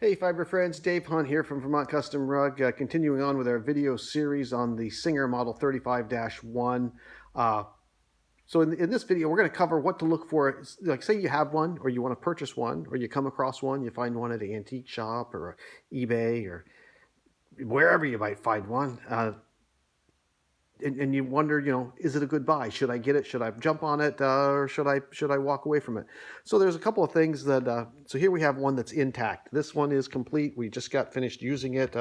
Hey Fiber friends, Dave Hunt here from Vermont Custom Rug, continuing on with our video series on the Singer Model 35-1. So in this video, we're going to cover what to look for. Like say you have one, or you want to purchase one, or you come across one, you find one at an antique shop or eBay or wherever you might find one. And you wonder, is it a good buy? Should I get it? Should I jump on it? Or should I walk away from it? So there's a couple of things that, so here we have one that's intact. This one is complete. We just got finished using it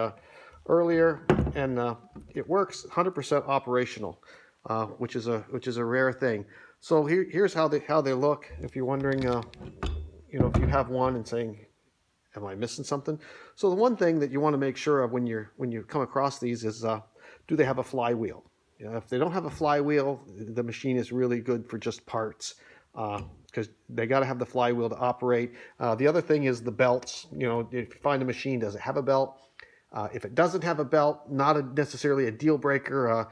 earlier, and it works 100% operational, which is a rare thing. So here's how they look. If you're wondering, if you have one and saying, am I missing something? So the one thing that you want to make sure of when you come across these is, do they have a flywheel? If they don't have a flywheel, the machine is really good for just parts, because they got to have the flywheel to operate. The other thing is the belts. If you find a machine, does it have a belt? If it doesn't have a belt, not necessarily a deal breaker.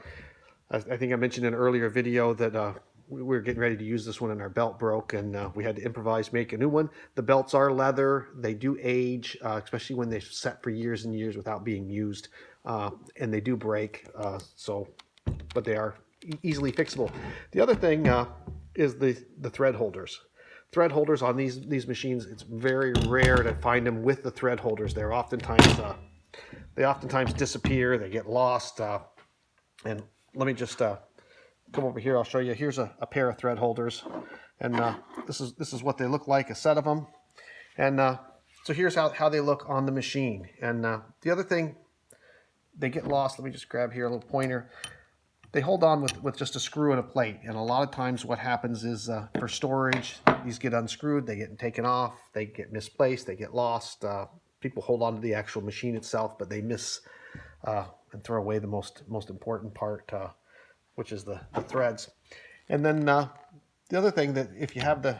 I think I mentioned in an earlier video that we were getting ready to use this one and our belt broke, and we had to improvise, make a new one. The belts are leather. They do age, especially when they're set for years and years without being used, and they do break. But they are easily fixable. The other thing is the thread holders. Thread holders on these machines, it's very rare to find them with the thread holders. They oftentimes disappear. They get lost. And let me just come over here. I'll show you. Here's a pair of thread holders, and this is what they look like, a set of them. And so here's how they look on the machine. And the other thing, they get lost. Let me just grab here a little pointer. They hold on with just a screw and a plate, and a lot of times what happens is for storage, these get unscrewed, they get taken off, they get misplaced, they get lost. People hold on to the actual machine itself, but they miss and throw away the most important part, which is the threads. And then the other thing, that if you have the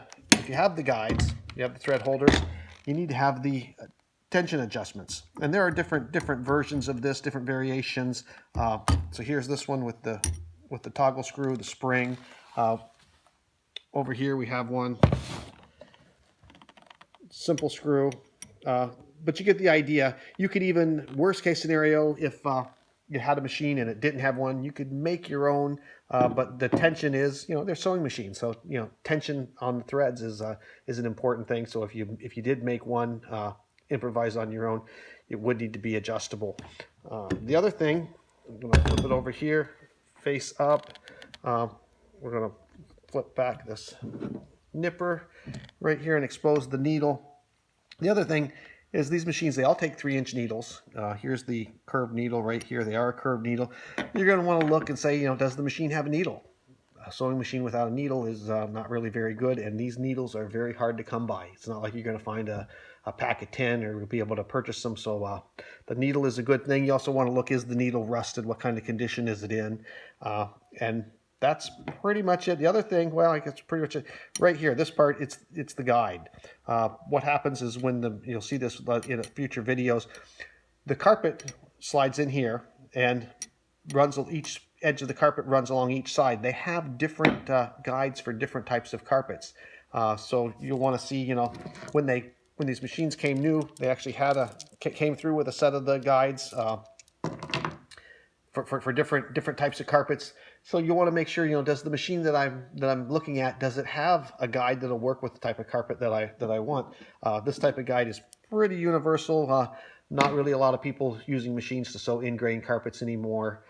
guides, you have the thread holders, you need to have the tension adjustments, and there are different versions of this, different variations. So here's this one with the toggle screw, the spring. Over here we have one simple screw, but you get the idea. You could even, worst case scenario, if you had a machine and it didn't have one, you could make your own. But the tension is, they're sewing machines, so tension on the threads is an important thing. So if you did make one, improvise on your own, it would need to be adjustable. The other thing, I'm going to flip it over here, face up. We're going to flip back this nipper right here and expose the needle. The other thing is these machines, they all take 3-inch needles. Here's the curved needle right here. They are a curved needle. You're going to want to look and say, does the machine have a needle? A sewing machine without a needle is not really very good, and these needles are very hard to come by. It's not like you're going to find a pack of 10 or be able to purchase them. So the needle is a good thing. You also want to look, is the needle rusted? What kind of condition is it in? And that's pretty much it. The other thing, well, I guess pretty much it. Right here, this part, it's the guide. What happens is when you'll see this in future videos, the carpet slides in here and runs, each edge of the carpet runs along each side. They have different guides for different types of carpets. So you'll want to see, when these machines came new, they actually came through with a set of the guides for different types of carpets. So you want to make sure, does the machine that I'm looking at, does it have a guide that'll work with the type of carpet that I want? This type of guide is pretty universal. Not really a lot of people using machines to sew in-grain carpets anymore.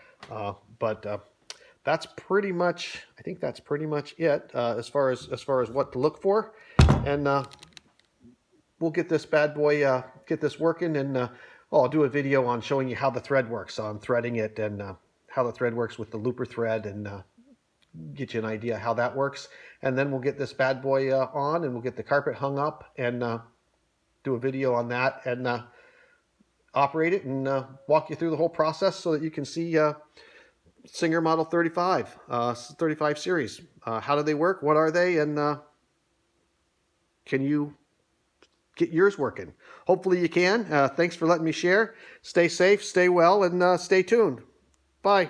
But that's pretty much, I think that's pretty much it as far as what to look for. And we'll get this bad boy, get this working, and I'll do a video on showing you how the thread works, on threading it, and how the thread works with the looper thread, and get you an idea how that works. And then we'll get this bad boy on, and we'll get the carpet hung up, and do a video on that, and operate it, and walk you through the whole process so that you can see Singer Model 35 series. How do they work? What are they? And can you get yours working? Hopefully you can. Thanks for letting me share. Stay safe, stay well, and stay tuned. Bye.